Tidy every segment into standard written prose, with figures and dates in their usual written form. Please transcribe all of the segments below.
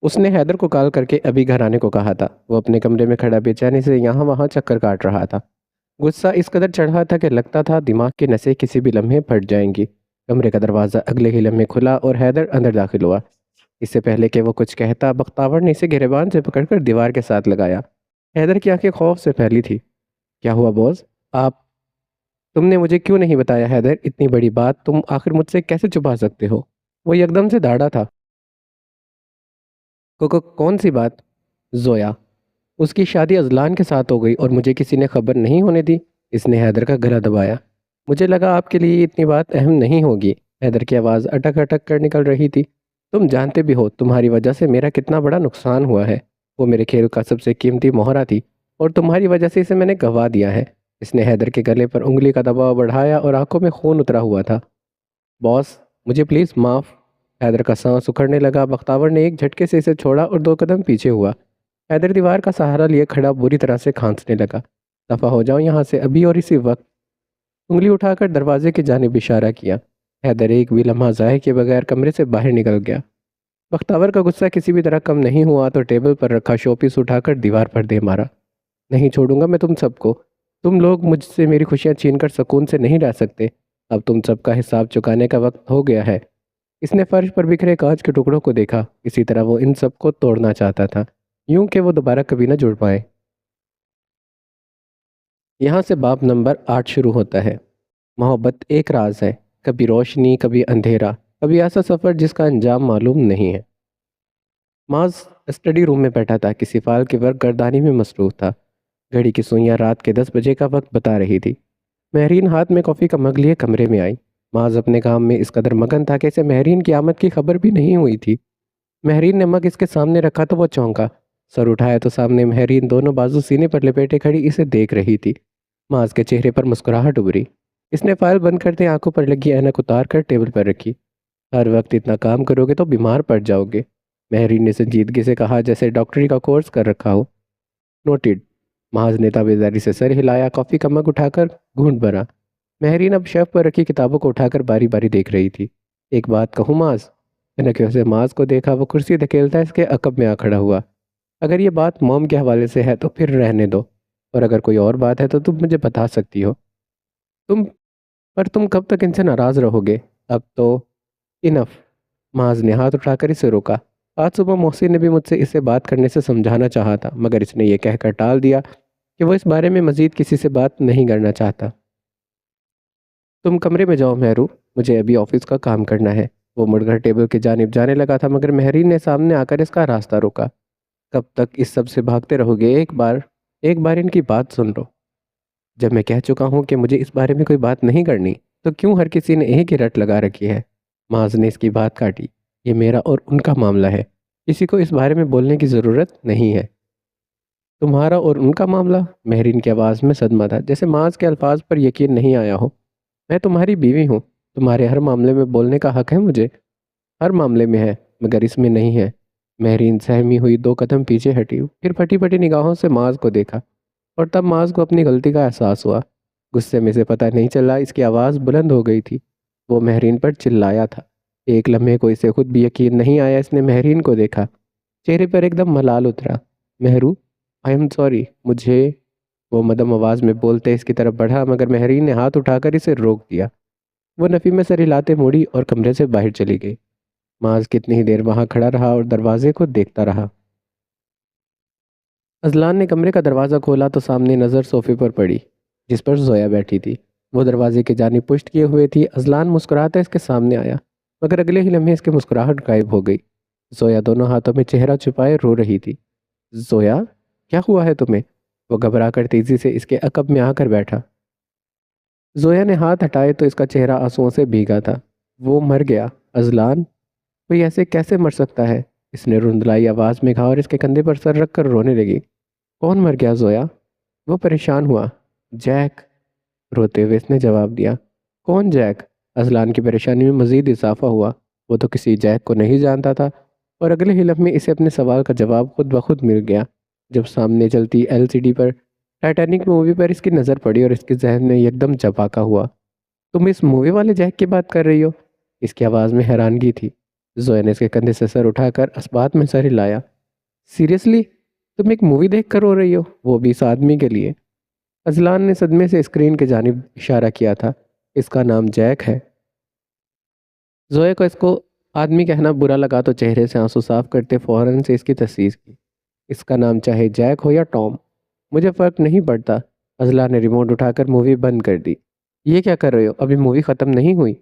اس نے حیدر کو کال کر کے ابھی گھر آنے کو کہا تھا۔ وہ اپنے کمرے میں کھڑا بے چینی سے یہاں وہاں چکر کاٹ رہا تھا۔ غصہ اس قدر چڑھا تھا کہ لگتا تھا دماغ کی نسیں کسی بھی لمحے پھٹ جائیں گی۔ کمرے کا دروازہ اگلے ہی لمحے کھلا اور حیدر اندر داخل ہوا۔ اس سے پہلے کہ وہ کچھ کہتا، بختاور نے اسے گریبان سے پکڑ کر دیوار کے ساتھ لگایا۔ حیدر کی آنکھیں خوف سے پھیلی تھی۔ کیا ہوا بوس؟ تم نے مجھے کیوں نہیں بتایا حیدر؟ اتنی بڑی بات تم آخر مجھ سے کیسے چھپا سکتے ہو؟ وہ یکدم سے داڑا تھا۔ کون سی بات؟ زویا، اس کی شادی اذلان کے ساتھ ہو گئی اور مجھے کسی نے خبر نہیں ہونے دی۔ اس نے حیدر کا گلا دبایا۔ مجھے لگا آپ کے لیے اتنی بات اہم نہیں ہوگی۔ حیدر کی آواز اٹک اٹک کر نکل رہی تھی۔ تم جانتے بھی ہو تمہاری وجہ سے میرا کتنا بڑا نقصان ہوا ہے۔ وہ میرے کھیل کا سب سے قیمتی مہرہ تھی اور تمہاری وجہ سے اسے میں نے گنوا دیا ہے۔ اس نے حیدر کے گلے پر انگلی کا دباؤ بڑھایا اور آنکھوں میں خون اترا ہوا تھا۔ باس، مجھے پلیز معاف۔ حیدر کا سانس اکھڑنے لگا۔ بختاور نے ایک جھٹکے سے اسے چھوڑا اور 2 قدم پیچھے ہوا۔ حیدر دیوار کا سہارا لیے کھڑا بری طرح سے کھانسنے لگا۔ دفع ہو جاؤ یہاں سے ابھی اور اسی وقت۔ انگلی اٹھا کر دروازے کی جانب اشارہ کیا۔ حیدر ایک بھی لمحہ ضائع کیے بغیر کمرے سے باہر نکل گیا۔ بختاور کا غصہ کسی بھی طرح کم نہیں ہوا تو ٹیبل پر رکھا شو پیس اٹھا کر دیوار پر دے مارا۔ نہیں چھوڑوں گا میں تم سب کو۔ تم لوگ مجھ سے میری خوشیاں چھین کر سکون سے نہیں رہ سکتے۔ اب تم سب کا حساب چکانے کا وقت ہو گیا ہے۔ اس نے فرش پر بکھرے کانچ کے ٹکڑوں کو دیکھا۔ اسی طرح وہ ان سب کو توڑنا چاہتا تھا، یوں کہ وہ دوبارہ کبھی نہ جڑ پائیں۔ یہاں سے باب نمبر 8 شروع ہوتا ہے۔ محبت ایک راز ہے، کبھی روشنی، کبھی اندھیرا، کبھی ایسا سفر جس کا انجام معلوم نہیں ہے۔ معاذ اسٹڈی روم میں بیٹھا تھا، کسی فائل کے ورک گردانی میں مصروف تھا۔ گھڑی کی سوئیاں رات کے 10 بجے کا وقت بتا رہی تھی۔ مہرین ہاتھ میں کافی کا مگ لیے کمرے میں آئی۔ معاذ اپنے کام میں اس قدر مگن تھا کہ اسے مہرین کی آمد کی خبر بھی نہیں ہوئی تھی۔ مہرین نے مگ اس کے سامنے رکھا تو وہ چونکا۔ سر اٹھایا تو سامنے مہرین دونوں بازو سینے پر لپیٹے کھڑی اسے دیکھ رہی تھی۔ معاذ کے چہرے پر مسکراہٹ ابھری۔ اس نے فائل بند کرتے آنکھوں پر لگی اینک اتار کر ٹیبل پر رکھی۔ ہر وقت اتنا کام کرو گے تو بیمار پڑ جاؤ گے، مہرین نے سنجیدگی سے کہا جیسے ڈاکٹری کا کورس کر رکھا ہو۔ نوٹڈ۔ معاذ نے تابعداری سے سر ہلایا، کافی کا مگ اٹھا کر گھونٹ بھرا۔ مہرین اب شیلف پر رکھی کتابوں کو اٹھا کر باری باری دیکھ رہی تھی۔ ایک بات کہوں معاذ؟ انکیوں سے معاذ کو دیکھا، وہ کرسی دھکیلتا اس کے عقب میں آ کھڑا ہوا۔ اگر یہ بات موم کے حوالے سے ہے تو پھر رہنے دو، اور اگر کوئی اور بات ہے تو تم مجھے بتا سکتی ہو۔ تم کب تک ان سے ناراض رہو گے؟ اب تو انف۔ معاذ نے ہاتھ اٹھا کر اسے روکا۔ آج صبح محسن نے بھی مجھ سے اسے بات کرنے سے سمجھانا چاہا تھا، مگر اس نے یہ کہہ کر ٹال دیا کہ وہ اس بارے میں مزید کسی سے بات نہیں کرنا چاہتا۔ تم کمرے میں جاؤ مہرو، مجھے ابھی آفس کا کام کرنا ہے۔ وہ مڑ کر ٹیبل کی جانب جانے لگا تھا مگر مہرین نے سامنے آ کر اس کا راستہ روکا۔ کب تک اس سب سے بھاگتے رہو گے؟ ایک بار ان کی بات سن لو۔ جب میں کہہ چکا ہوں کہ مجھے اس بارے میں کوئی بات نہیں کرنی، تو کیوں ہر کسی نے ایک ہی رٹ لگا رکھی ہے؟ معاذ نے اس کی بات کاٹی۔ یہ میرا اور ان کا معاملہ ہے، کسی کو اس بارے میں بولنے کی ضرورت نہیں ہے۔ تمہارا اور ان کا معاملہ؟ مہرین کی آواز میں صدمہ تھا، جیسے معاذ کے الفاظ پر یقین نہیں آیا ہو۔ میں تمہاری بیوی ہوں، تمہارے ہر معاملے میں بولنے کا حق ہے مجھے۔ ہر معاملے میں ہے، مگر اس میں نہیں ہے۔ مہرین سہمی ہوئی 2 قدم پیچھے ہٹی، پھر پھٹی پھٹی نگاہوں سے معاذ کو دیکھا، اور تب معاذ کو اپنی غلطی کا احساس ہوا۔ غصے میں سے پتہ نہیں چلا اس کی آواز بلند ہو گئی تھی۔ وہ مہرین پر چلایا تھا۔ ایک لمحے کو اسے خود بھی یقین نہیں آیا۔ اس نے مہرین کو دیکھا، چہرے پر ایک دم ملال اترا۔ مہرو، آئی ایم سوری، مجھے… وہ مدم آواز میں بولتے اس کی طرف بڑھا، مگر مہرین نے ہاتھ اٹھا کر اسے روک دیا۔ وہ نفی میں سر ہلاتے موڑی اور کمرے سے باہر چلی گئی۔ معاذ کتنی ہی دیر وہاں کھڑا رہا اور دروازے کو دیکھتا رہا۔ اذلان نے کمرے کا دروازہ کھولا تو سامنے نظر صوفے پر پڑی، جس پر زویا بیٹھی تھی۔ وہ دروازے کی جانب پشت کیے ہوئے تھی۔ اذلان مسکراتا اس کے سامنے آیا، مگر اگلے ہی لمحے اس کی مسکراہٹ غائب ہو گئی۔ زویا دونوں ہاتھوں میں چہرہ چھپائے رو رہی تھی۔ زویا، کیا ہوا ہے تمہیں؟ وہ گھبرا کر تیزی سے اس کے عقب میں آ کر بیٹھا۔ زویا نے ہاتھ ہٹائے تو اس کا چہرہ آنسوؤں سے بھیگا تھا۔ وہ مر گیا۔ اذلان، کوئی ایسے کیسے مر سکتا ہے؟ اس نے رندلائی آواز میں کہا اور اس کے کندھے پر سر رکھ کر رونے لگی۔ کون مر گیا زویا؟ وہ پریشان ہوا۔ جیک، روتے ہوئے اس نے جواب دیا۔ کون جیک؟ اذلان کی پریشانی میں مزید اضافہ ہوا۔ وہ تو کسی جیک کو نہیں جانتا تھا، اور اگلے ہی لمحے اسے اپنے سوال کا جواب خود بخود مل گیا، جب سامنے چلتی LCD پر ٹائٹینک مووی پر اس کی نظر پڑی اور اس کے ذہن میں یکدم چپاکا ہوا۔ تم اس مووی والے جیک کی بات کر رہی ہو؟ اس کی آواز میں حیرانگی تھی۔ زویا نے اس کے کندھے سے سر اٹھا کر اسبات میں سر ہلایا۔ سیریسلی تم ایک مووی دیکھ کر رو رہی ہو، وہ بھی اس آدمی کے لیے؟ اذلان نے صدمے سے اسکرین کی جانب اشارہ کیا تھا۔ اس کا نام جیک ہے۔ زویا کو اس کو آدمی کہنا برا لگا تو چہرے سے آنسو صاف کرتے فوراً سے اس کی تصدیق کی۔ اس کا نام چاہے جیک ہو یا ٹام، مجھے فرق نہیں پڑتا۔ اذلان نے ریموٹ اٹھا کر مووی بند کر دی۔ یہ کیا کر رہے ہو؟ ابھی مووی ختم نہیں ہوئی۔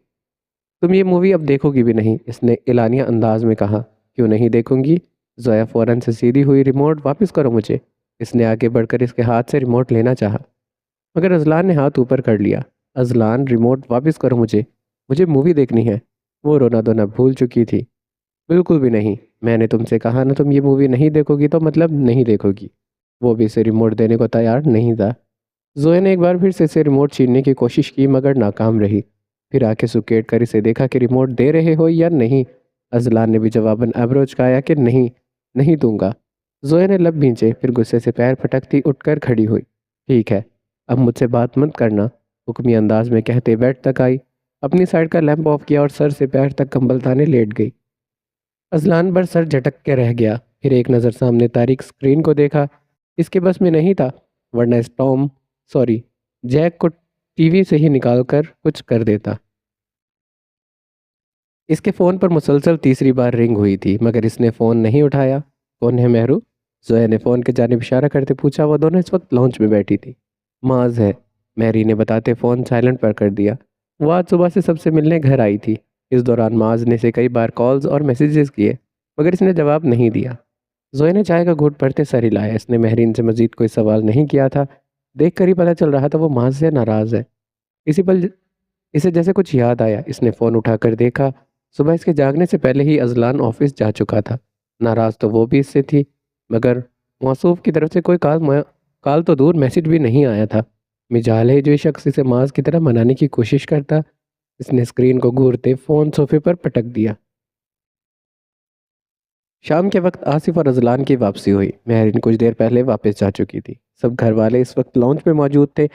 تم یہ مووی اب دیکھو گی بھی نہیں، اس نے اعلانیہ انداز میں کہا۔ کیوں نہیں دیکھوں گی؟ زویا فوراً سے سیدھی ہوئی۔ ریموٹ واپس کرو مجھے۔ اس نے آگے بڑھ کر اس کے ہاتھ سے ریموٹ لینا چاہا، مگر اذلان نے ہاتھ اوپر کر لیا۔ اذلان ریموٹ واپس کرو مجھے مووی دیکھنی ہے۔ وہ رونا دھونا بھول چکی تھی۔ بالکل بھی نہیں، میں نے تم سے کہا نا تم یہ مووی نہیں دیکھو گی تو مطلب نہیں دیکھو گی۔ وہ بھی اسے ریموٹ دینے کو تیار نہیں تھا۔ زویا نے ایک بار پھر سے اسے ریموٹ چھیننے کی کوشش کی مگر ناکام رہی۔ پھر آنکھیں سکیٹ کر اسے دیکھا کہ ریموٹ دے رہے ہو یا نہیں۔ اذلان نے بھی جواباً ابرو چکایا کہ نہیں دوں گا۔ زویا نے لب بھینچے، پھر غصے سے پیر پٹکتی اٹھ کر کھڑی ہوئی۔ ٹھیک ہے، اب مجھ سے بات مت کرنا، حکمی انداز میں کہتے بیڈ تک آئی، اپنی سائڈ کا لیمپ آف کیا اور سر سے پیر تک کمبل تانے لیٹ گئی۔ اذلان بر سر جھٹک کے رہ گیا، پھر ایک نظر سامنے تاریک اسکرین کو دیکھا۔ اس کے بس میں نہیں تھا، ورنہ اس جیک کو ٹی وی سے ہی نکال کر کچھ کر دیتا۔ اس کے فون پر مسلسل تیسری بار رنگ ہوئی تھی مگر اس نے فون نہیں اٹھایا۔ کون ہے مہرو؟ زویا نے فون کی جانب اشارہ کرتے پوچھا۔ وہ دونوں اس وقت لانچ میں بیٹھی تھی۔ معاذ ہے، مہری نے بتاتے فون سائلنٹ پر کر دیا۔ وہ آج صبح سے سب سے ملنے گھر آئی تھی۔ اس دوران معاذ نے اسے کئی بار کالز اور میسیجز کیے مگر اس نے جواب نہیں دیا۔ زویا نے چائے کا گھونٹ بھرتے سر ہلایا۔ اس نے مہرین سے مزید کوئی سوال نہیں کیا تھا۔ دیکھ کر ہی پتہ چل رہا تھا وہ معاذ سے ناراض ہے۔ اسی پل اسے جیسے کچھ یاد آیا۔ اس نے فون اٹھا کر دیکھا۔ صبح اس کے جاگنے سے پہلے ہی اذلان آفس جا چکا تھا۔ ناراض تو وہ بھی اس سے تھی مگر موصوف کی طرف سے کوئی کال تو دور میسیج بھی نہیں آیا تھا۔ مجال ہے جو یہ شخص اسے معاذ کی طرح منانے کی کوشش کرتا۔ اس نے اسکرین کو گھورتے فون صوفے پر پٹک دیا۔ شام کے وقت آصف اور اذلان کی واپسی ہوئی۔ مہرین کچھ دیر پہلے واپس جا چکی تھی۔ سب گھر والے اس وقت لانچ میں موجود تھے۔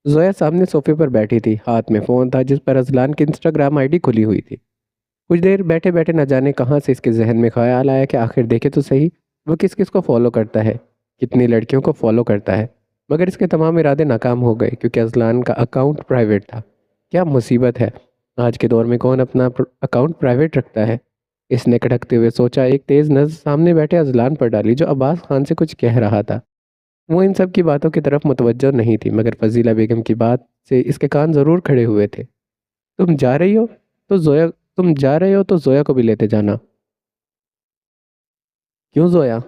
زویا سامنے صوفے پر بیٹھی تھی، ہاتھ میں فون تھا جس پر اذلان کی انسٹاگرام آئی ڈی کھلی ہوئی تھی۔ کچھ دیر بیٹھے بیٹھے نہ جانے کہاں سے اس کے ذہن میں خیال آیا کہ آخر دیکھے تو صحیح وہ کس کس کو فالو کرتا ہے، کتنی لڑکیوں کو فالو کرتا ہے۔ مگر اس کے تمام ارادے ناکام ہو گئے کیونکہ اذلان کا اکاؤنٹ پرائیویٹ تھا۔ کیا مصیبت ہے، آج کے دور میں کون اپنا اکاؤنٹ پرائیویٹ رکھتا ہے؟ اس نے کھٹکتے ہوئے سوچا۔ ایک تیز نظر سامنے بیٹھے اذلان پر ڈالی جو عباس خان سے کچھ کہہ رہا تھا۔ وہ ان سب کی باتوں کی طرف متوجہ نہیں تھی مگر فضیلہ بیگم کی بات سے اس کے کان ضرور کھڑے ہوئے تھے۔ تم جا رہی ہو تو زویا کو بھی لیتے جانا۔ کیوں زویا؟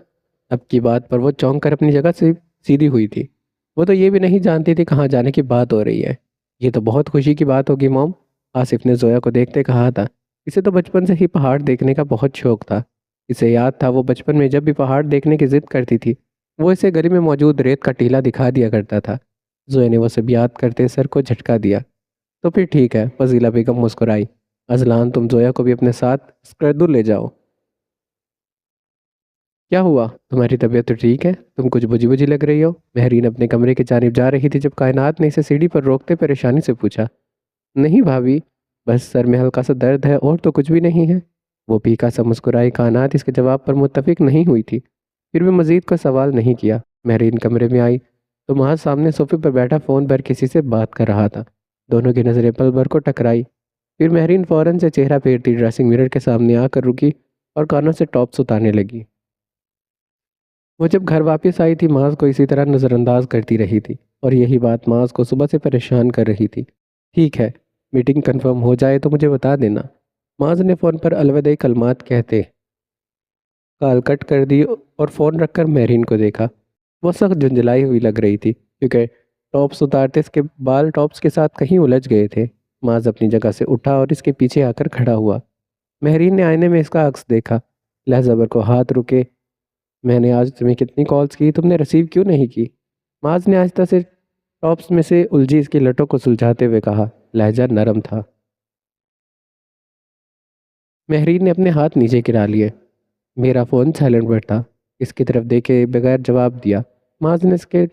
اب کی بات پر وہ چونک کر اپنی جگہ سے سیدھی ہوئی تھی۔ وہ تو یہ بھی نہیں جانتی تھی کہاں جانے کی بات ہو رہی ہے۔ یہ تو بہت خوشی کی بات ہوگی موم، آصف نے زویا کو دیکھتے کہا تھا۔ اسے تو بچپن سے ہی پہاڑ دیکھنے کا بہت شوق تھا۔ اسے یاد تھا وہ بچپن میں جب بھی پہاڑ دیکھنے کی ضد کرتی تھی وہ اسے گلی میں موجود ریت کا ٹیلہ دکھا دیا کرتا تھا۔ زویا نے وہ سب یاد کرتے سر کو جھٹکا دیا۔ تو پھر ٹھیک ہے، فضیلہ بیگم مسکرائی۔ اذلان تم زویا کو بھی اپنے ساتھ اسکردو لے جاؤ۔ کیا ہوا، تمہاری طبیعت تو ٹھیک ہے؟ تم کچھ بجھی لگ رہی ہو۔ مہرین اپنے کمرے کی جانب جا رہی تھی جب کائنات نے اسے سیڑھی پر روکتے پریشانی سے پوچھا۔ نہیں بھابھی، بس سر میں ہلکا سا درد ہے اور تو کچھ بھی نہیں ہے۔ وہ پھیکا سا مسکرائی۔ کائنات اس کے جواب پر متفق نہیں ہوئی تھی، پھر بھی مزید کوئی سوال نہیں کیا۔ مہرین کمرے میں آئی تو معاذ سامنے صوفے پر بیٹھا فون پر کسی سے بات کر رہا تھا۔ دونوں کی نظریں پل بھر کو ٹکرائی، پھر مہرین فوراً سے چہرہ پھیرتی ڈریسنگ مرر کے سامنے آ کر رکی اور کانوں سے ٹاپس اتارنے لگی۔ وہ جب گھر واپس آئی تھی معاذ کو اسی طرح نظر انداز کرتی رہی تھی اور یہی بات معاذ کو صبح سے پریشان کر رہی تھی۔ ٹھیک ہے، میٹنگ کنفرم ہو جائے تو مجھے بتا دینا۔ معاذ نے فون پر الوداعی کلمات کہتے کال کٹ کر دی اور فون رکھ کر مہرین کو دیکھا۔ وہ سخت جھنجھلائی ہوئی لگ رہی تھی کیونکہ ٹاپس اتارتے اس کے بال ٹاپس کے ساتھ کہیں الجھ گئے تھے۔ معاذ اپنی جگہ سے اٹھا اور اس کے پیچھے آ کر کھڑا ہوا۔ مہرین نے آئینے میں اس کا عکس دیکھا۔ لہجہ بر کو ہاتھ رکے۔ میں نے آج تمہیں کتنی کالز کی، تم نے ریسیو کیوں نہیں کی؟ معاذ نے آہستہ سے ٹاپس میں سے الجھی اس کی لٹوں کو سلجھاتے ہوئے کہا۔ لہجہ نرم تھا۔ مہرین نے اپنے ہاتھ نیچے گرا لیے۔ میرا فون سائلنٹ پر تھا۔ اس کی طرف دیکھے بغیر جواب دیا۔ معاذ نے اس کے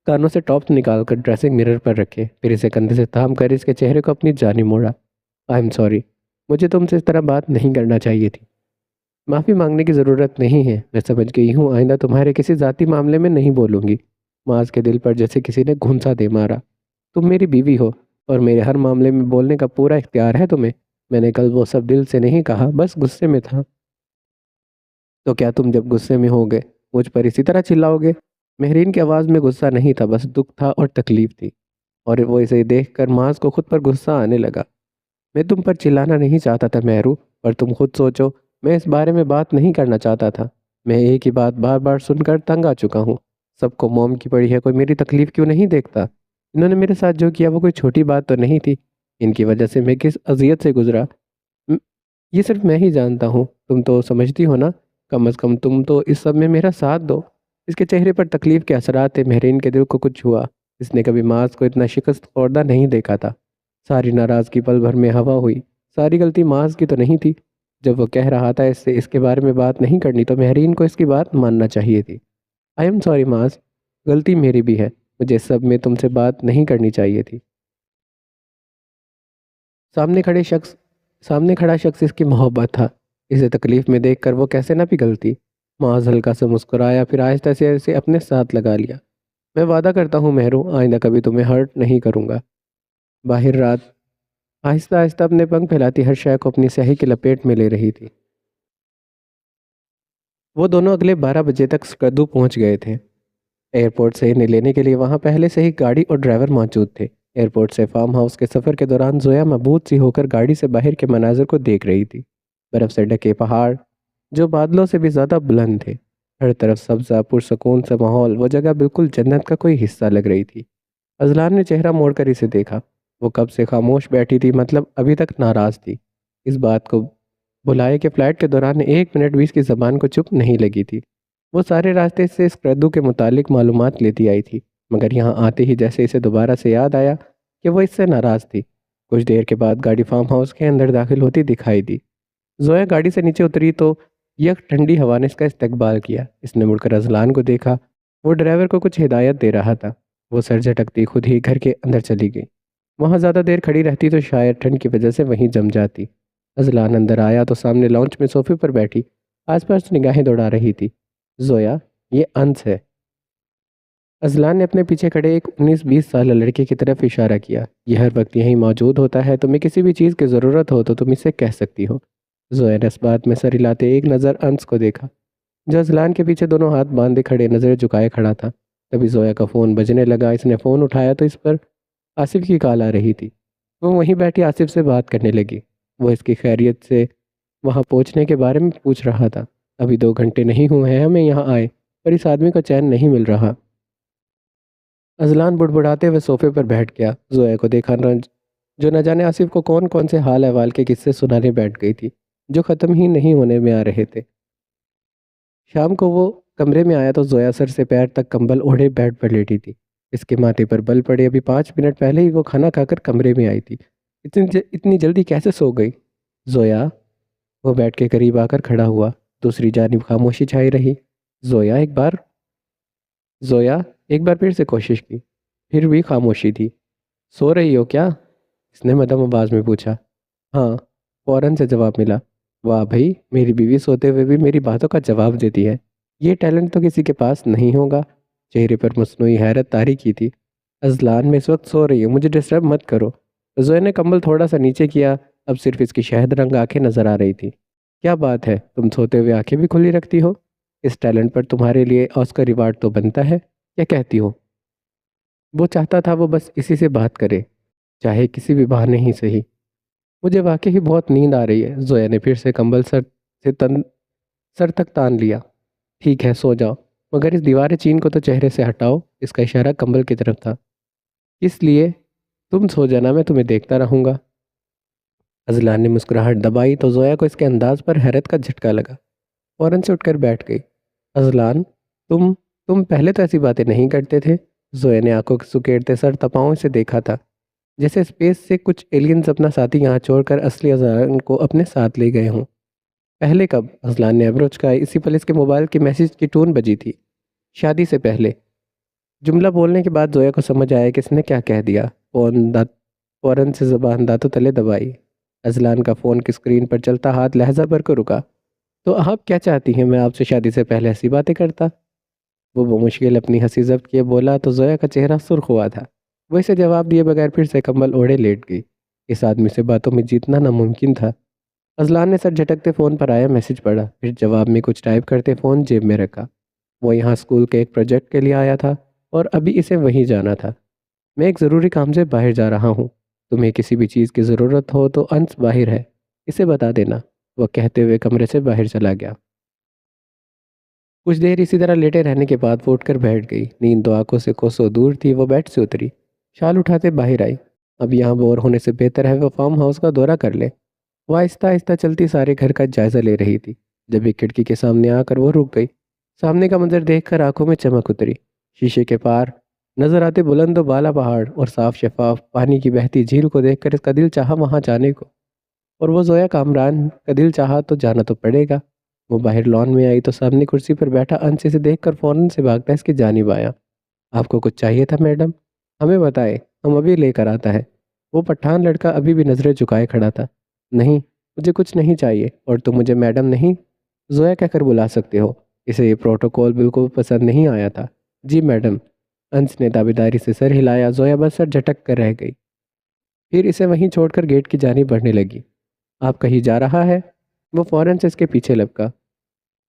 کانوں سے ٹاپس نکال کر ڈریسنگ مرر پر رکھے، پھر اسے کندھے سے تھام کر اس کے چہرے کو اپنی جانب موڑا۔ آئی ایم سوری، مجھے تم سے اس طرح بات نہیں کرنا چاہیے تھی۔ معافی مانگنے کی ضرورت نہیں ہے، میں سمجھ گئی ہوں، آئندہ تمہارے کسی ذاتی معاملے میں نہیں بولوں گی۔ معاذ کے دل پر جیسے کسی نے گھونسا دے مارا۔ تم میری بیوی ہو اور میرے ہر معاملے میں بولنے کا پورا اختیار ہے تمہیں۔ میں نے کل وہ سب دل سے نہیں کہا، بس غصے میں تھا۔ تو کیا تم جب غصے میں ہوگے مجھ پر اسی طرح چلاؤ گے؟ مہرین کی آواز میں غصہ نہیں تھا، بس دکھ تھا اور تکلیف تھی، اور وہ اسے دیکھ کر معاذ کو خود پر غصہ آنے لگا۔ میں تم پر چلانا نہیں چاہتا تھا مہرو، پر تم خود سوچو، میں اس بارے میں بات نہیں کرنا چاہتا تھا۔ میں ایک ہی بات بار بار سن کر تنگ آ چکا ہوں۔ سب کو موم کی پڑی ہے، کوئی میری تکلیف کیوں نہیں دیکھتا؟ انہوں نے میرے ساتھ جو کیا وہ کوئی چھوٹی بات تو نہیں تھی۔ ان کی وجہ سے میں کس اذیت سے گزرا، م- یہ صرف میں ہی جانتا ہوں۔ تم تو سمجھتی ہو نا، کم از کم تم تو اس سب میں میرا ساتھ دو۔ اس کے چہرے پر تکلیف کے اثرات تھے۔ مہرین کے دل کو کچھ ہوا۔ اس نے کبھی معاذ کو اتنا شکست خوردہ نہیں دیکھا تھا۔ ساری ناراضگی پل بھر میں ہوا ہوئی۔ ساری غلطی معاذ کی تو نہیں تھی۔ جب وہ کہہ رہا تھا اس سے اس کے بارے میں بات نہیں کرنی، تو مہرین کو اس کی بات ماننا چاہیے تھی۔ آئی ایم سوری معاذ، غلطی میری بھی ہے، مجھے اس سب میں تم سے بات نہیں کرنی چاہیے تھی۔ سامنے کھڑے شخص سامنے کھڑا شخص اس کی محبت تھا۔ اسے تکلیف میں دیکھ کر وہ کیسے نہ پگھلتی۔ معاذ ہلکا سے مسکرایا، پھر آہستہ سے اسے اپنے ساتھ لگا لیا۔ میں وعدہ کرتا ہوں مہرو، آئندہ کبھی تمہیں ہرٹ نہیں کروں گا۔ باہر رات آہستہ آہستہ اپنے پنکھ پھیلاتی ہر شے کو اپنی سیاہی کی لپیٹ میں لے رہی تھی۔ وہ دونوں اگلے 12 بجے تک سکردو پہنچ گئے تھے۔ ایئرپورٹ سے انہیں لینے کے لیے وہاں پہلے سے ہی گاڑی اور ڈرائیور موجود تھے۔ ایئرپورٹ سے فارم ہاؤس کے سفر کے دوران زویا مبہوت سی ہو کر گاڑی سے باہر کے مناظر کو دیکھ رہی تھی۔ برف سے ڈھکے پہاڑ جو بادلوں سے بھی زیادہ بلند تھے، ہر طرف سبزہ پرسکون سا ماحول، وہ جگہ بالکل جنت کا کوئی حصہ لگ رہی تھی۔ اذلان نے چہرہ موڑ کر اسے دیکھا۔ وہ کب سے خاموش بیٹھی تھی، مطلب ابھی تک ناراض تھی۔ اس بات کو بھلائے کہ فلائٹ کے دوران 1 منٹ بھی اس کی زبان کو چپ نہیں لگی تھی۔ وہ سارے راستے سے اسکردو کے متعلق معلومات لیتی آئی تھی، مگر یہاں آتے ہی جیسے اسے دوبارہ سے یاد آیا کہ وہ اس سے ناراض تھی۔ کچھ دیر کے بعد گاڑی فارم ہاؤس کے اندر داخل ہوتی دکھائی دی۔ زویا گاڑی سے نیچے اتری تو یک ٹھنڈی ہوا نے اس کا استقبال کیا۔ اس نے مڑ کر اذلان کو دیکھا۔ وہ ڈرائیور کو کچھ ہدایت دے رہا تھا۔ وہ سر جھٹکتی خود ہی گھر کے اندر چلی گئی۔ وہاں زیادہ دیر کھڑی رہتی تو شاید ٹھنڈ کی وجہ سے وہیں جم جاتی۔ اذلان اندر آیا تو سامنے لاؤنج میں صوفے پر بیٹھی آس پاس نگاہیں دوڑا رہی تھی۔ زویا، یہ انس ہے۔ اذلان نے اپنے پیچھے کھڑے ایک 19-20 سالہ لڑکے کی طرف اشارہ کیا۔ یہ ہر وقت یہیں موجود ہوتا ہے، تمہیں کسی بھی چیز کی ضرورت ہو تو تم اسے کہہ سکتی ہو۔ زویا نے اس بات میں سر ہلاتے ایک نظر انس کو دیکھا، جو اذلان کے پیچھے دونوں ہاتھ باندھے کھڑے نظر جھکائے کھڑا تھا۔ تبھی زویا کا فون بجنے لگا۔ اس نے فون اٹھایا تو اس پر آصف کی کال آ رہی تھی۔ وہ وہیں بیٹھی آصف سے بات کرنے لگی۔ وہ اس کی خیریت سے وہاں پہنچنے کے بارے میں پوچھ رہا تھا۔ ابھی 2 گھنٹے نہیں ہوئے ہیں ہمیں یہاں آئے، پر اس آدمی کو چین نہیں مل رہا۔ اذلان بڑبڑاتے ہوئے صوفے پر بیٹھ گیا۔ زویا کو دیکھا جو نہ جانے آصف کو کون کون سے حال احوال کے قصے سنانے بیٹھ گئی تھی، جو ختم ہی نہیں ہونے میں آ رہے تھے۔ شام کو وہ کمرے میں آیا تو زویا سر سے پیر تک کمبل اوڑھے بیڈ پر لیٹی تھی۔ اس کے ماتھے پر بل پڑے۔ ابھی 5 منٹ پہلے ہی وہ کھانا کھا کر کمرے میں آئی تھی۔ اتنی جلدی کیسے سو گئی؟ زویا، وہ بیڈ کے قریب آ کر کھڑا ہوا۔ دوسری جانب خاموشی چھائی رہی۔ زویا ایک بار پھر سے کوشش کی، پھر بھی خاموشی تھی۔ سو رہی ہو کیا؟ اس نے مدھم آواز میں پوچھا۔ ہاں، فوراً سے جواب ملا۔ واہ بھئی، میری بیوی سوتے ہوئے بھی میری باتوں کا جواب دیتی ہے۔ یہ ٹیلنٹ تو کسی کے پاس نہیں ہوگا۔ چہرے پر مصنوعی حیرت طاری کی تھی۔ اذلان، میں اس وقت سو رہی ہوں، مجھے ڈسٹرب مت کرو۔ زویا نے کمبل تھوڑا سا نیچے کیا۔ اب صرف اس کی شہد رنگ آنکھیں نظر آ رہی تھی۔ کیا بات ہے، تم سوتے ہوئے آنکھیں بھی کھلی رکھتی ہو؟ اس ٹیلنٹ پر تمہارے لیے آسکر ریوارڈ تو بنتا ہے، کیا کہتی ہو؟ وہ چاہتا تھا وہ بس اسی سے بات کرے، چاہے کسی بھی بہانے ہی صحیح۔ مجھے واقعی بہت نیند آ رہی ہے۔ زویا نے پھر سے کمبل سر تک تان لیا۔ ٹھیک ہے، سو جاؤ، مگر اس دیوار چین کو تو چہرے سے ہٹاؤ۔ اس کا اشارہ کمبل کی طرف تھا۔ اس لیے تم سو جانا، میں تمہیں دیکھتا رہوں گا۔ اذلان نے مسکراہٹ دبائی تو زویا کو اس کے انداز پر حیرت کا جھٹکا لگا۔ فوراً سے اٹھ کر بیٹھ گئی۔ اذلان، تم پہلے تو ایسی باتیں نہیں کرتے تھے۔ زویا نے آنکھوں کے سکیڑتے سر تپاؤں سے دیکھا تھا، جیسے اسپیس سے کچھ ایلینز اپنا ساتھی یہاں چھوڑ کر اصلی اذلان کو اپنے ساتھ لے گئے ہوں۔ پہلے کب؟ اذلان نے ابروچ کا اسی پل اس کے موبائل کے میسیج کی ٹون بجی تھی۔ شادی سے پہلے۔ جملہ بولنے کے بعد زویا کو سمجھ آیا کہ اس نے کیا کہہ دیا۔ فوراً سے زبان دانتوں تلے دبائی۔ اذلان کا فون کی اسکرین پر چلتا ہاتھ لہجہ پر کو رکا۔ تو آپ کیا چاہتی ہیں میں آپ سے شادی سے پہلے ایسی باتیں کرتا؟ وہ بمشکل اپنی ہنسی ضبط کیے بولا تو زویا کا چہرہ سرخ ہوا تھا۔ وہ اسے جواب دیے بغیر پھر سے کمبل اوڑھے لیٹ گئی۔ اس آدمی سے باتوں میں جیتنا ناممکن تھا۔ اذلان نے سر جھٹکتے فون پر آیا میسج پڑھا، پھر جواب میں کچھ ٹائپ کرتے فون جیب میں رکھا۔ وہ یہاں اسکول کے ایک پروجیکٹ کے لیے آیا تھا اور ابھی اسے وہیں جانا تھا۔ میں ایک ضروری کام سے باہر جا رہا ہوں، تمہیں کسی بھی چیز کی ضرورت ہو تو انس باہر ہے، اسے بتا دینا، وہ کہتے ہوئے کمرے سے باہر چلا گیا۔ کچھ دیر اسی طرح لیٹے رہنے کے بعد وہ اٹھ کر بیٹھ گئی۔ نیند تو آنکھوں سے کوسوں دور تھی۔ وہ بیڈ سے اتری، شال اٹھاتے باہر آئی۔ اب یہاں بور ہونے سے بہتر ہے وہ فارم ہاؤس کا دورہ کر لے۔ وہ آہستہ آہستہ چلتی سارے گھر کا جائزہ لے رہی تھی جب ایک کھڑکی کے سامنے آ کر وہ رک گئی۔ سامنے کا منظر دیکھ کر آنکھوں میں چمک اتری۔ شیشے کے پار نظر آتے بلند و بالا پہاڑ اور صاف شفاف پانی کی بہتی جھیل کو دیکھ کر اس کا دل چاہا وہاں جانے کو، اور وہ زویا کامران کا دل چاہا تو جانا تو پڑے گا۔ وہ باہر لان میں آئی تو سامنے کرسی پر بیٹھا انس اسے دیکھ کر فوراً سے بھاگتا اس کی جانب آیا۔ آپ کو کچھ چاہیے تھا میڈم؟ ہمیں بتائے، ہم ابھی لے کر آتا ہے۔ وہ پٹھان لڑکا ابھی بھی نظریں جھکائے کھڑا تھا۔ نہیں، مجھے کچھ نہیں چاہیے، اور تم مجھے میڈم نہیں زویا کہہ کر بلا سکتے ہو۔ اسے یہ پروٹوکول بالکل پسند نہیں آیا تھا۔ جی میڈم، انس نے تابیداری سے سر ہلایا۔ زویا بس سر جھٹک کر رہ گئی، پھر اسے وہیں چھوڑ کر گیٹ کی جانب بڑھنے لگی۔ آپ کہیں جا رہا ہے؟ وہ فوراً سے اس کے پیچھے لپکا۔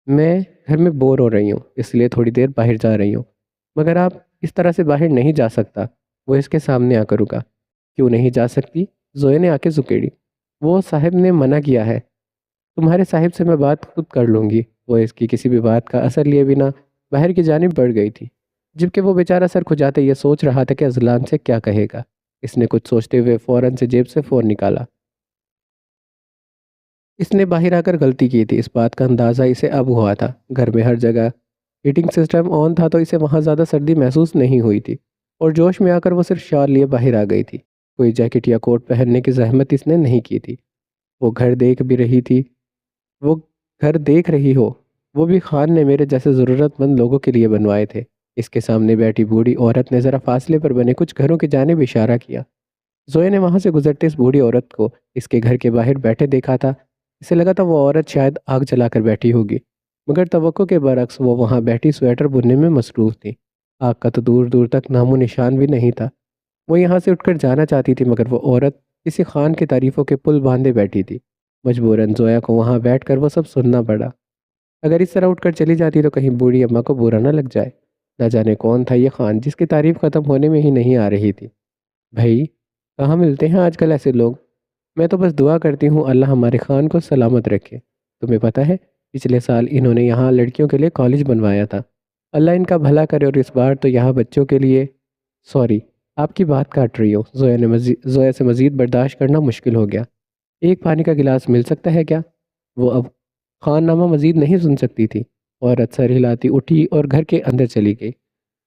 میں گھر میں بور ہو رہی ہوں، اس لیے تھوڑی دیر باہر جا رہی ہوں۔ مگر آپ اس طرح سے باہر نہیں جا سکتا۔ وہ اس کے سامنے آ کر رکا۔ کیوں نہیں جا سکتی؟ زویا نے آنکھیں سکیڑی۔ وہ صاحب نے منع کیا ہے۔ تمہارے صاحب سے میں بات خود کر لوں گی۔ وہ اس کی کسی بھی بات کا اثر لیے بنا باہر کی جانب بڑھ گئی تھی، جبکہ وہ بیچارہ سر کھجاتے یہ سوچ رہا تھا کہ اذلان سے کیا کہے گا۔ اس نے کچھ سوچتے ہوئے فوراً سے جیب سے فون نکالا۔ اس نے باہر آ کر غلطی کی تھی، اس بات کا اندازہ اسے اب ہوا تھا۔ گھر میں ہر جگہ ہیٹنگ سسٹم آن تھا تو اسے وہاں زیادہ سردی محسوس نہیں ہوئی تھی، اور جوش میں آ کر وہ صرف شال لیے باہر آ گئی تھی۔ کوئی جیکٹ یا کوٹ پہننے کی زحمت اس نے نہیں کی تھی۔ وہ گھر دیکھ بھی رہی تھی، وہ گھر دیکھ رہی ہو، وہ بھی خان نے میرے جیسے ضرورت مند لوگوں کے لیے بنوائے تھے۔ اس کے سامنے بیٹھی بوڑھی عورت نے ذرا فاصلے پر بنے کچھ گھروں کی جانب اشارہ کیا۔ زویا نے وہاں سے گزرتے اس بوڑھی عورت کو اس کے گھر کے باہر بیٹھے دیکھا تھا۔ اسے لگا تھا وہ عورت شاید آگ جلا کر بیٹھی ہوگی، مگر توقع کے برعکس وہ وہاں بیٹھی سویٹر بننے میں مصروف تھی۔ آگ کا تو دور دور تک نام و نشان بھی نہیں تھا۔ وہ یہاں سے اٹھ کر جانا چاہتی تھی، مگر وہ عورت کسی خان کی تعریفوں کے پل باندھے بیٹھی تھی۔ مجبوراً زویا کو وہاں بیٹھ کر وہ سب سننا پڑا۔ اگر اس طرح اٹھ کر چلی جاتی تو کہیں بوڑھی اماں کو برا نہ لگ جائے۔ نہ جانے کون تھا یہ خان جس کی تعریف ختم ہونے میں ہی نہیں آ رہی تھی۔ بھائی، کہاں ملتے ہیں آج کل ایسے لوگ؟ میں تو بس دعا کرتی ہوں اللہ ہمارے خان کو سلامت رکھے۔ تمہیں پتہ ہے پچھلے سال انہوں نے یہاں لڑکیوں کے لیے کالج بنوایا تھا۔ اللہ ان کا بھلا کرے، اور اس بار تو یہاں بچوں کے لیے سوری، آپ کی بات کاٹ رہی ہوں۔ زویا سے مزید برداشت کرنا مشکل ہو گیا۔ ایک پانی کا گلاس مل سکتا ہے کیا؟ وہ اب خان نامہ مزید نہیں سن سکتی تھی۔ عورت سر ہلاتی اٹھی اور گھر کے اندر چلی گئی۔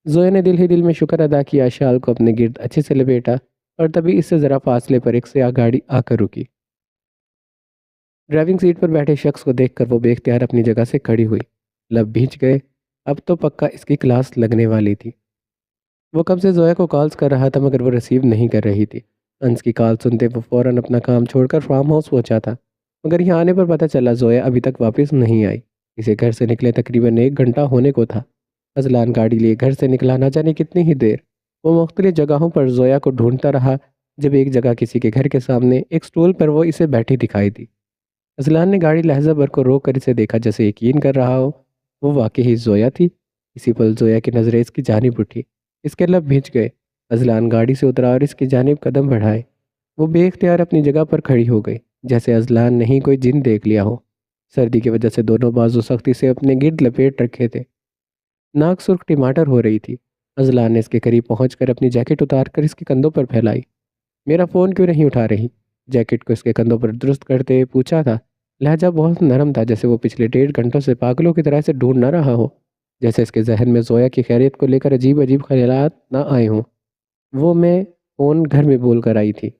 زویا نے دل ہی دل میں شکر ادا کیا، شال کو اپنے گرد اچھے سے لپیٹا، اور تبھی اس سے ذرا فاصلے پر ایک سیاہ گاڑی آ کر رکی۔ ڈرائیونگ سیٹ پر بیٹھے شخص کو دیکھ کر وہ بے اختیار اپنی جگہ سے کھڑی ہوئی۔ لب بھیج گئے، اب تو پکا اس کی کلاس لگنے والی تھی۔ وہ کب سے زویا کو کالز کر رہا تھا مگر وہ ریسیو نہیں کر رہی تھی۔ انس کی کال سنتے وہ فوراً اپنا کام چھوڑ کر فارم ہاؤس پہنچا تھا، مگر یہاں آنے پر پتہ چلا زویا ابھی تک واپس نہیں آئی۔ اسے گھر سے نکلے تقریباً 1 گھنٹہ ہونے کو تھا۔ اذلان گاڑی لیے گھر سے نکلا، نہ جانے کتنی ہی دیر۔ وہ مختلف جگہوں پر زویا کو ڈھونڈتا رہا، جب ایک جگہ کسی کے گھر کے سامنے ایک سٹول پر وہ اسے بیٹھی دکھائی دی۔ اذلان نے گاڑی لہجہ بھر کو روک کر اسے دیکھا، جیسے یقین کر رہا ہو وہ واقعی زویا تھی۔ اسی پل زویا کی نظریں اس کی جانب اٹھی، اس کے لب بھیج گئے۔ اذلان گاڑی سے اترا اور اس کی جانب قدم بڑھائے۔ وہ بے اختیار اپنی جگہ پر کھڑی ہو گئی، جیسے اذلان نے ہی کوئی جن دیکھ لیا ہو۔ سردی کی وجہ سے دونوں بازو سختی سے اپنے گرد لپیٹ رکھے تھے، ناک سرخ ٹماٹر ہو رہی تھی۔ اذلان نے اس کے قریب پہنچ کر اپنی جیکٹ اتار کر اس کے کندھوں پر پھیلائی۔ میرا فون کیوں نہیں اٹھا رہی؟ جیکٹ کو اس کے کندھوں پر درست کرتے پوچھا تھا۔ لہجہ بہت نرم تھا، جیسے وہ پچھلے 1.5 گھنٹوں سے پاگلوں کی طرح سے ڈھونڈ نہ رہا ہو، جیسے اس کے ذہن میں زویا کی خیریت کو لے کر عجیب عجیب خیالات نہ آئے ہوں۔ میں فون گھر میں بول کر آئی تھی۔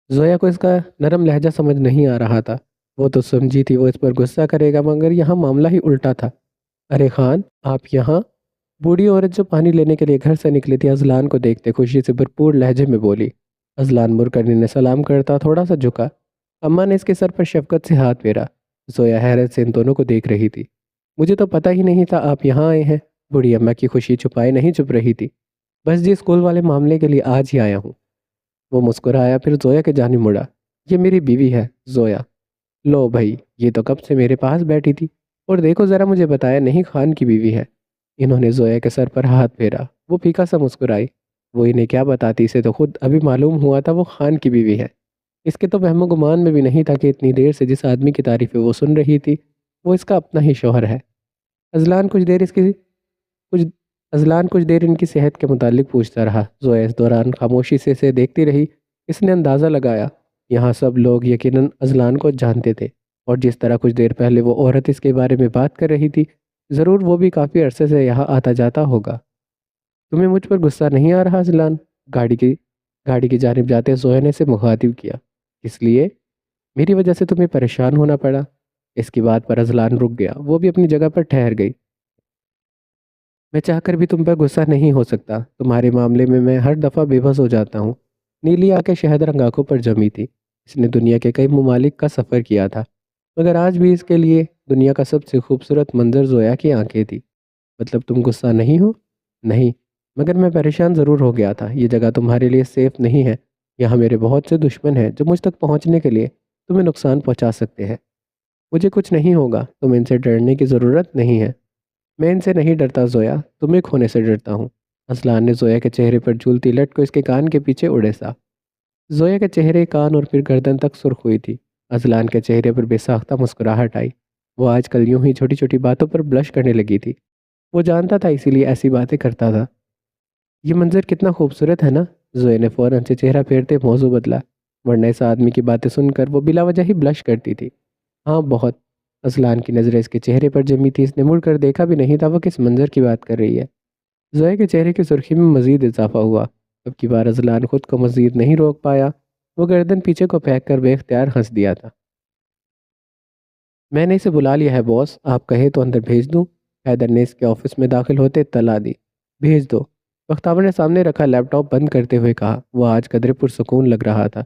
زویا کو اس کا نرم لہجہ سمجھ نہیں آ رہا تھا۔ وہ تو سمجھی تھی وہ اس پر غصہ کرے گا، مگر یہاں معاملہ ہی الٹا تھا۔ ارے خان، آپ یہاں؟ بوڑھی عورت جو پانی لینے کے لیے گھر سے نکلی تھی اذلان کو دیکھتے خوشی سے بھرپور لہجے میں بولی۔ اذلان مڑ کر انہیں سلام کرتا تھوڑا سا جھکا۔ اماں نے اس کے سر پر شفقت سے ہاتھ پھیرا۔ زویا حیرت سے ان دونوں کو دیکھ رہی تھی۔ مجھے تو پتہ ہی نہیں تھا آپ یہاں آئے ہیں۔ بوڑھی اماں کی خوشی چھپائے نہیں چھپ رہی تھی۔ بس جی اسکول والے معاملے کے لیے آج ہی آیا ہوں۔ وہ مسکرایا، پھر زویا کے جانب مڑا۔ یہ میری بیوی ہے زویا۔ لو بھائی، یہ تو کب سے میرے پاس بیٹھی تھی، اور دیکھو ذرا مجھے بتایا نہیں خان کی بیوی ہے۔ انہوں نے زویا کے سر پر ہاتھ پھیرا۔ وہ پھیکا سا مسکرائی۔ وہ انہیں کیا بتاتی، اسے تو خود ابھی معلوم ہوا تھا وہ خان کی بیوی ہے۔ اس کے تو وہم و گمان میں بھی نہیں تھا کہ اتنی دیر سے جس آدمی کی تعریفیں وہ سن رہی تھی وہ اس کا اپنا ہی شوہر ہے۔ ازلان کچھ ازلان کچھ دیر ان کی صحت کے متعلق پوچھتا رہا۔ زویا اس دوران خاموشی سے اسے دیکھتی رہی۔ اس نے اندازہ لگایا یہاں سب لوگ یقیناً ازلان کو جانتے تھے، اور جس طرح کچھ دیر پہلے وہ عورت اس کے بارے میں بات کر رہی تھی، ضرور وہ بھی کافی عرصے سے یہاں آتا جاتا ہوگا۔ تمہیں مجھ پر غصہ نہیں آ رہا ازلان؟ گاڑی کی جانب جاتے زویا نے اسے مخاطب کیا۔ اس لیے میری وجہ سے تمہیں پریشان ہونا پڑا؟ اس کی بات پر ازلان رک گیا۔ وہ بھی اپنی جگہ پر ٹھہر گئی۔ میں چاہ کر بھی تم پر غصہ نہیں ہو سکتا۔ تمہارے معاملے میں ہر دفعہ بے بس ہو جاتا ہوں۔ نیلی آنکھیں شہد رنگ آنکھوں پر جمی تھی۔ اس نے دنیا کے کئی ممالک کا سفر کیا تھا، مگر آج بھی اس کے لیے دنیا کا سب سے خوبصورت منظر زویا کی آنکھیں تھی۔ مطلب تم غصہ نہیں ہو؟ نہیں، مگر میں پریشان ضرور ہو گیا تھا۔ یہ جگہ تمہارے لیے سیف نہیں ہے۔ یہاں میرے بہت سے دشمن ہیں جو مجھ تک پہنچنے کے لیے تمہیں نقصان پہنچا سکتے ہیں۔ مجھے کچھ نہیں ہوگا، تم ان سے ڈرنے کی ضرورت نہیں ہے۔ میں ان سے نہیں ڈرتا زویا، تمہیں کھونے سے ڈرتا ہوں۔ ازلان نے زویا کے چہرے پر جھولتی لٹ کو اس کے کان کے پیچھے اڑے سا۔ زویا کے چہرے، کان اور پھر گردن تک سرخ ہوئی تھی۔ ازلان کے چہرے پر بے ساختہ مسکراہٹ آئی۔ وہ آج کل یوں ہی چھوٹی چھوٹی باتوں پر بلش کرنے لگی تھی۔ وہ جانتا تھا اسی لیے ایسی باتیں کرتا تھا۔ یہ منظر کتنا خوبصورت ہے نا؟ زویا نے فوراً سے چہرہ پھیرتے موضوع بدلا، ورنہ اس آدمی کی باتیں سن کر وہ بلا وجہ ہی بلش کرتی تھی۔ ہاں بہت۔ ازلان کی نظریں اس کے چہرے پر جمی تھی۔ اس نے مڑ کر دیکھا بھی نہیں تھا وہ کس منظر کی بات کر رہی ہے۔ زویا کے چہرے کی سرخی میں مزید اضافہ ہوا۔ اب کی بار ازلان خود کو مزید نہیں روک پایا۔ وہ گردن پیچھے کو پھینک کر بے اختیار ہنس دیا تھا۔ میں نے اسے بلا لیا ہے باس، آپ کہیں تو اندر بھیج دوں؟ حیدر نے اس کے آفس میں داخل ہوتے اطلاع دی۔ بھیج دو، بختاور نے سامنے رکھا لیپ ٹاپ بند کرتے ہوئے کہا۔ وہ آج قدرے پرسکون لگ رہا تھا۔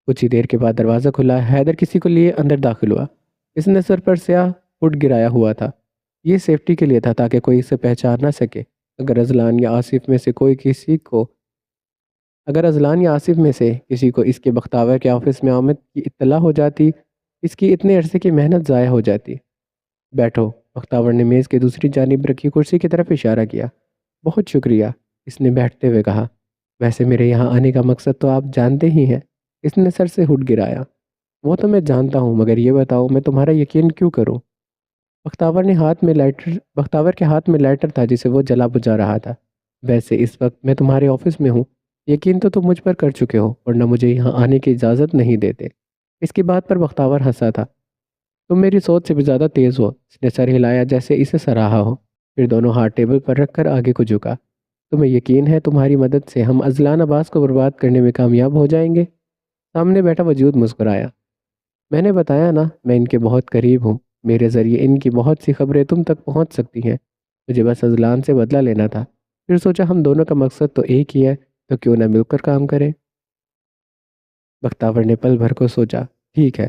کچھ ہی دیر کے بعد دروازہ کھلا۔ حیدر کسی کو لیے اندر داخل ہوا۔ اس نے سر پر سیاہ ہڈ گرایا ہوا تھا۔ یہ سیفٹی کے لیے تھا تاکہ کوئی اسے پہچان نہ سکے۔ اگر ازلان یا آصف میں سے کسی کو اس کے بختاور کے آفس میں آمد کی اطلاع ہو جاتی، اس کی اتنے عرصے کی محنت ضائع ہو جاتی۔ بیٹھو، بختاور نے میز کے دوسری جانب رکھی کرسی کی طرف اشارہ کیا۔ بہت شکریہ، اس نے بیٹھتے ہوئے کہا۔ ویسے میرے یہاں آنے کا مقصد تو آپ جانتے ہی ہیں۔ اس نے سر سے ہڈ گرایا۔ وہ تو میں جانتا ہوں، مگر یہ بتاؤ میں تمہارا یقین کیوں کروں؟ بختاور کے ہاتھ میں لائٹر تھا جسے وہ جلا بجھا رہا تھا۔ ویسے اس وقت میں تمہارے آفس میں ہوں، یقین تو تم مجھ پر کر چکے ہو، ورنہ مجھے یہاں آنے کی اجازت نہیں دیتے۔ اس کی بات پر بختاور ہنسا تھا۔ تم میری سوچ سے بھی زیادہ تیز ہو۔ اس نے سر ہلایا جیسے اسے سراہا ہو، پھر دونوں ہاتھ ٹیبل پر رکھ کر آگے کو جھکا۔ تمہیں یقین ہے تمہاری مدد سے ہم ازلان عباس کو برباد کرنے میں کامیاب ہو جائیں گے؟ سامنے بیٹھا وجود مسکرایا۔ میں نے بتایا نا، میں ان کے بہت قریب ہوں۔ میرے ذریعے ان کی بہت سی خبریں تم تک پہنچ سکتی ہیں۔ مجھے بس ازلان سے بدلہ لینا تھا۔ پھر سوچا ہم دونوں کا مقصد تو ایک ہی ہے، تو کیوں نہ مل کر کام کریں؟ بختاور نے پل بھر کو سوچا۔ ٹھیک ہے۔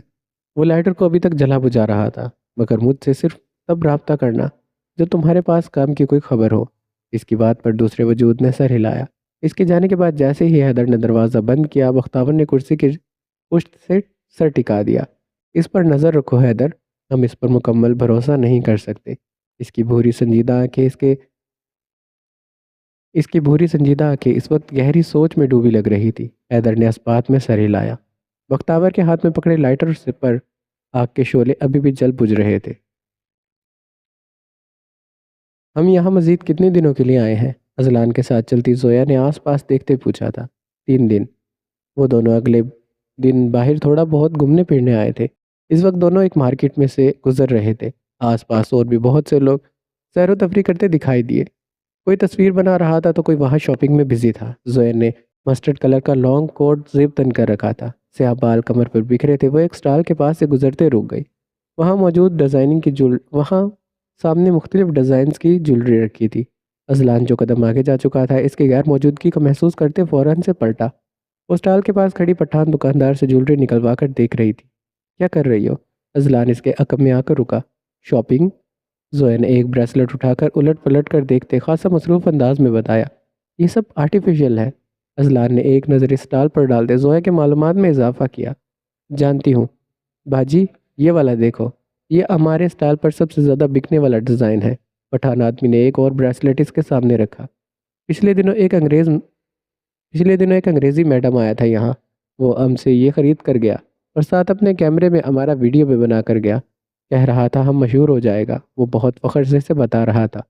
وہ لائٹر کو ابھی تک جلا بجھا رہا تھا۔ مگر مجھ سے صرف تب رابطہ کرنا جب تمہارے پاس کام کی کوئی خبر ہو۔ اس کی بات پر دوسرے وجود نے سر ہلایا۔ اس کے جانے کے بعد جیسے ہی حیدر نے دروازہ بند کیا، بختاور نے کرسی کی پشت سے سر ٹکا دیا۔ اس پر نظر رکھو حیدر، ہم اس پر مکمل بھروسہ نہیں کر سکتے۔ اس کی بھوری سنجیدہ آنکھیں اس وقت گہری سوچ میں ڈوبی لگ رہی تھی۔ حیدر نے اسپات میں سر ہلایا۔ بختاور کے ہاتھ میں پکڑے لائٹر سے پر آگ کے شعلے ابھی بھی جل بجھ رہے تھے۔ ہم یہاں مزید کتنے دنوں کے لیے آئے ہیں؟ ازلان کے ساتھ چلتی زویا نے آس پاس دیکھتے پوچھا تھا۔ 3 دن۔ وہ دونوں اگلے دن باہر تھوڑا بہت گھومنے پھرنے آئے تھے۔ اس وقت دونوں ایک مارکیٹ میں سے گزر رہے تھے۔ آس پاس اور بھی بہت سے لوگ سیر و تفریح کرتے دکھائی دیے۔ کوئی تصویر بنا رہا تھا تو کوئی وہاں شاپنگ میں بزی تھا۔ زویا نے مسٹرڈ کلر کا لانگ کوٹ زیب تن کر رکھا تھا۔ سیاہ بال کمر پر بکھرے تھے۔ وہ ایک سٹال کے پاس سے گزرتے رک گئی۔ وہاں سامنے مختلف ڈیزائنز کی جولری رکھی تھی۔ ازلان جو قدم آگے جا چکا تھا، اس کی غیر موجودگی کو محسوس کرتے فوراً سے پلٹا۔ وہ سٹال کے پاس کھڑی پٹھان دکاندار سے جولری نکلوا کر دیکھ رہی تھی۔ کیا کر رہی ہو؟ اذلان اس کے عقب میں آ کر رکا۔ شاپنگ؟ زویا نے ایک بریسلٹ اٹھا کر الٹ پلٹ کر دیکھتے خاصا مصروف انداز میں بتایا، یہ سب آرٹیفیشل ہے۔ اذلان نے ایک نظر اسٹال پر ڈالتے زویا کے معلومات میں اضافہ کیا، جانتی ہوں باجی، یہ والا دیکھو، یہ ہمارے اسٹال پر سب سے زیادہ بکنے والا ڈیزائن ہے۔ پٹھان آدمی نے ایک اور بریسلٹ اس کے سامنے رکھا۔ پچھلے دنوں ایک انگریزی میڈم آیا تھا یہاں، وہ ہم سے یہ خرید کر گیا اور ساتھ اپنے کیمرے میں ہمارا ویڈیو بھی بنا کر گیا، کہہ رہا تھا ہم مشہور ہو جائے گا، وہ بہت فخر سے بتا رہا تھا۔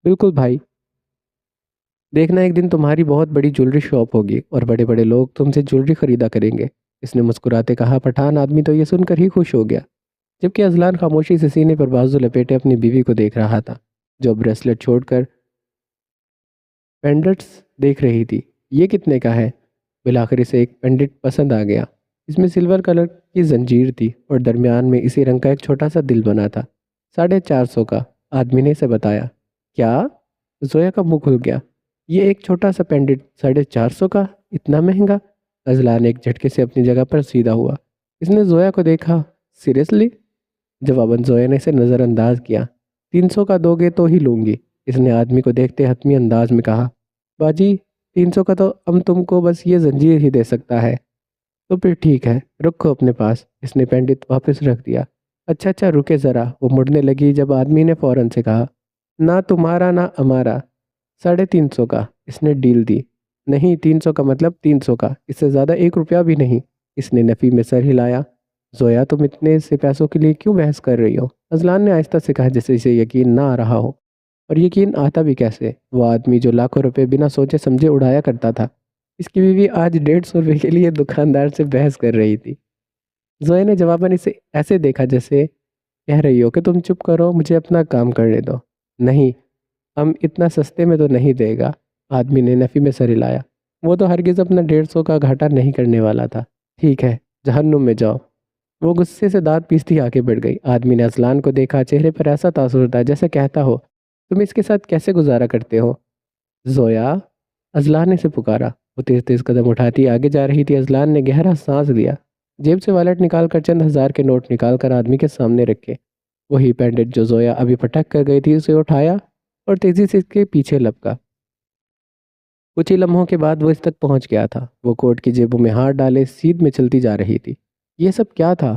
بالکل بھائی، دیکھنا ایک دن تمہاری بہت بڑی جولری شاپ ہوگی اور بڑے بڑے لوگ تم سے جولری خریدا کریں گے، اس نے مسکراتے کہا۔ پٹھان آدمی تو یہ سن کر ہی خوش ہو گیا، جبکہ اذلان خاموشی سے سینے پر بازو لپیٹے اپنی بیوی کو دیکھ رہا تھا، جو بریسلٹ چھوڑ کر پینڈنٹس دیکھ رہی تھی۔ یہ کتنے کا ہے؟ بالآخر اسے ایک پینڈنٹ پسند آ گیا۔ اس میں سلور کلر کی زنجیر تھی اور درمیان میں اسی رنگ کا ایک چھوٹا سا دل بنا تھا۔ 450 کا، آدمی نے اسے بتایا۔ کیا؟ زویا کا منہ کھل گیا۔ یہ ایک چھوٹا سا پینڈنٹ 450 کا؟ اتنا مہنگا؟ اذلان ایک جھٹکے سے اپنی جگہ پر سیدھا ہوا۔ اس نے زویا کو دیکھا۔ سیریسلی؟ جواباً زویا نے اسے نظر انداز کیا۔ 300 کا دو گے تو ہی لوں گی، اس نے آدمی کو دیکھتے حتمی انداز میں کہا۔ باجی 300 کا تو ہم تم کو بس یہ زنجیر ہی دے سکتا ہے۔ تو پھر ٹھیک ہے، رکھو اپنے پاس، اس نے پینڈنٹ واپس رکھ دیا۔ اچھا رکے ذرا، وہ مڑنے لگی جب آدمی نے فوراً سے کہا، نہ تمہارا نہ ہمارا، 350 کا، اس نے ڈیل دی۔ نہیں 300 کا مطلب 300 کا، اس سے زیادہ 1 روپیہ بھی نہیں، اس نے نفی میں سر ہلایا۔ زویا تم اتنے سے پیسوں کے لیے کیوں بحث کر رہی ہو؟ اذلان نے آہستہ سے کہا جیسے اسے یقین نہ آ رہا ہو۔ اور یقین آتا بھی کیسے؟ وہ آدمی جو لاکھوں روپے بنا سوچے سمجھے اڑایا کرتا تھا، اس کی بیوی آج 150 روپے کے لیے دکاندار سے بحث کر رہی تھی۔ زویا نے جواباً اسے ایسے دیکھا جیسے کہہ رہی ہو کہ تم چپ کرو، مجھے اپنا کام کرنے دو۔ نہیں، ہم اتنا سستے میں تو نہیں دے گا، آدمی نے نفی میں سر ہلایا۔ وہ تو ہرگز اپنا 150 کا گھاٹا نہیں کرنے والا تھا۔ ٹھیک ہے، جہنم میں جاؤ۔ وہ غصے سے دانت پیستی آگے بڑھ گئی۔ آدمی نے اذلان کو دیکھا، چہرے پر ایسا تاثر تھا جیسے کہتا ہو، تم اس کے ساتھ کیسے گزارا کرتے ہو؟ زویا، اذلان نے اسے پکارا۔ وہ تیز تیز قدم اٹھاتی آگے جا رہی تھی۔ اذلان نے گہرا سانس لیا، جیب سے والیٹ نکال کر چند ہزار کے نوٹ نکال کر آدمی کے سامنے رکھے۔ وہی پینڈنٹ جو زویا ابھی پٹک کر گئی تھی اسے اٹھایا اور تیزی سے اس کے پیچھے لپکا۔ کچھ ہی لمحوں کے بعد وہ اس تک پہنچ گیا تھا۔ وہ کوٹ کی جیبوں میں ہاتھ ڈالے سیدھ میں چلتی جا رہی تھی۔ یہ سب کیا تھا؟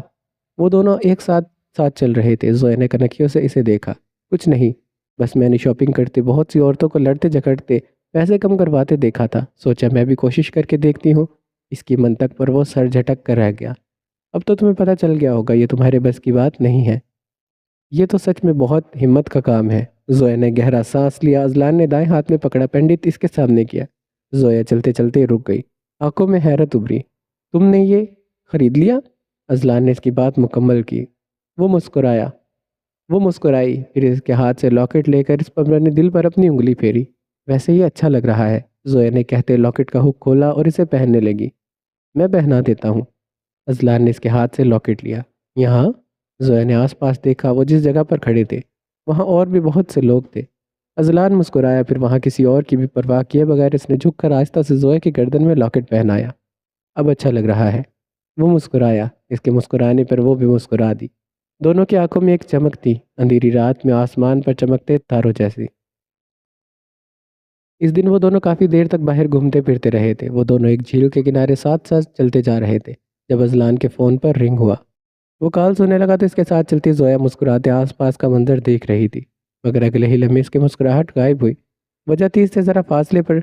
وہ دونوں ایک ساتھ چل رہے تھے۔ زویا نے کنکھیوں سے اسے دیکھا۔ کچھ نہیں، بس میں نے شاپنگ کرتے بہت سی عورتوں کو لڑتے جھگڑتے پیسے کم کرواتے دیکھا تھا، سوچا میں بھی کوشش کر کے دیکھتی ہوں۔ اس کی منطق پر وہ سر جھٹک کر رہ گیا۔ اب تو تمہیں پتہ چل گیا ہوگا یہ تمہارے بس کی بات نہیں ہے۔ یہ تو سچ میں بہت ہمت کا کام ہے۔ زویا نے گہرا سانس لیا۔ اذلان نے دائیں ہاتھ میں پکڑا پینڈنٹ اس کے سامنے کیا۔ زویا چلتے چلتے رک گئی، آنکھوں میں حیرت ابھری۔ تم نے یہ خرید لیا؟ اذلان نے اس کی بات مکمل کی۔ وہ مسکرائی، پھر اس کے ہاتھ سے لاکٹ لے کر اس پر اپنے دل پر اپنی انگلی پھیری۔ ویسے یہ اچھا لگ رہا ہے، زویا نے کہتے لاکٹ کا ہک کھولا اور اسے پہننے لگی۔ میں پہنا دیتا ہوں۔ اذلان نے اس کے ہاتھ سے لاکٹ لیا۔ یہاں؟ زویا نے آس پاس دیکھا۔ وہ جس جگہ پر کھڑے تھے وہاں اور بھی بہت سے لوگ تھے۔ اذلان مسکرایا، پھر وہاں کسی اور کی بھی پرواہ کیے بغیر اس نے جھک کر آہستہ سے زویا کی گردن میں لاکٹ پہنایا۔ اب اچھا لگ رہا ہے، وہ مسکرایا۔ اس کے مسکرانے پر وہ بھی مسکرا دی۔ دونوں کی آنکھوں میں ایک چمک تھی، اندھیری رات میں آسمان پر چمکتے تاروں جیسی۔ اس دن وہ دونوں کافی دیر تک باہر گھومتے پھرتے رہے تھے۔ وہ دونوں ایک جھیل کے کنارے ساتھ ساتھ چلتے جا رہے تھے جب اذلان کے فون پر رنگ ہوا۔ وہ کال سننے لگا تو اس کے ساتھ چلتی زویا مسکراتے آس پاس کا منظر دیکھ رہی تھی، مگر اگلے ہی لمحے اس کی مسکراہٹ غائب ہوئی۔ وجہ تھی اس سے ذرا فاصلے پر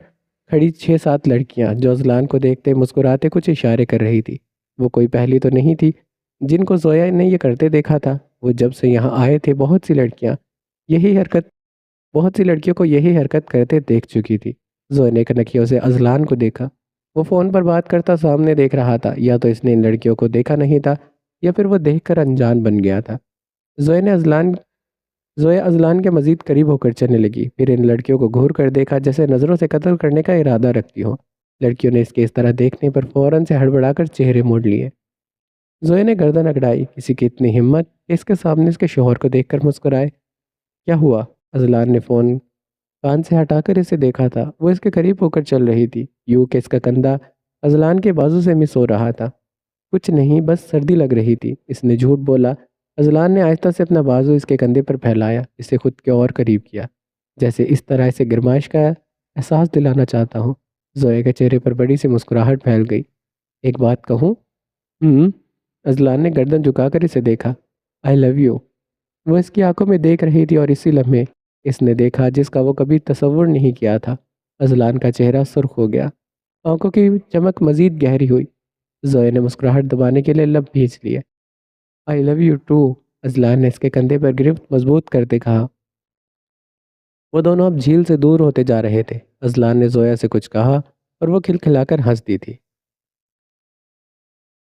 کھڑی 6-7 لڑکیاں جو اذلان کو دیکھتے مسکراتے کچھ اشارے کر رہی تھی۔ وہ کوئی پہلی تو نہیں تھی جن کو زویا نے یہ کرتے دیکھا تھا۔ وہ جب سے یہاں آئے تھے بہت سی لڑکیوں کو یہی حرکت کرتے دیکھ چکی تھی۔ زویا نے کنکھیوں سے اذلان کو دیکھا۔ وہ فون پر بات کرتا سامنے دیکھ رہا تھا، یا تو اس نے ان لڑکیوں کو دیکھا نہیں تھا یا پھر وہ دیکھ کر انجان بن گیا تھا۔ زویا اذلان کے مزید قریب ہو کر چلنے لگی، پھر ان لڑکیوں کو گھور کر دیکھا جیسے نظروں سے قتل کرنے کا ارادہ رکھتی ہوں۔ لڑکیوں نے اس کے اس طرح دیکھنے پر فوراً سے ہڑبڑا کر چہرے موڑ لیے۔ زویا نے گردن اکڑائی، کسی کی اتنی ہمت کہ اس کے سامنے اس کے شوہر کو دیکھ کر مسکرائے۔ کیا ہوا؟ اذلان نے فون کان سے ہٹا کر اسے دیکھا تھا۔ وہ اس کے قریب ہو کر چل رہی تھی، یوں کہ اس کا کندھا اذلان کے بازو سے مس ہو رہا تھا۔ کچھ نہیں، بس سردی لگ رہی تھی، اس نے جھوٹ بولا۔ اذلان نے آہستہ سے اپنا بازو اس کے کندھے پر پھیلایا، اسے خود کے اور قریب کیا، جیسے اس طرح اسے گرمائش کا احساس دلانا چاہتا ہوں۔ زویا کے چہرے پر بڑی سی مسکراہٹ پھیل گئی۔ ایک بات کہوں؟ ہم اذلان نے گردن جھکا کر اسے دیکھا۔ آئی لو یو، وہ اس کی آنکھوں میں دیکھ رہی تھی، اور اسی لمحے اس نے دیکھا جس کا وہ کبھی تصور نہیں کیا تھا۔ اذلان کا چہرہ سرخ ہو گیا، آنکھوں کی چمک مزید گہری ہوئی۔ زویا نے مسکراہٹ دبانے کے لیے لب بھیج لیے۔ آئی لو یو ٹو، اذلان نے اس کے کندھے پر گرفت مضبوط کرتے کہا۔ وہ دونوں اب جھیل سے دور ہوتے جا رہے تھے۔ اذلان نے زویا سے کچھ کہا اور وہ کھلکھلا کر ہنس دی تھی۔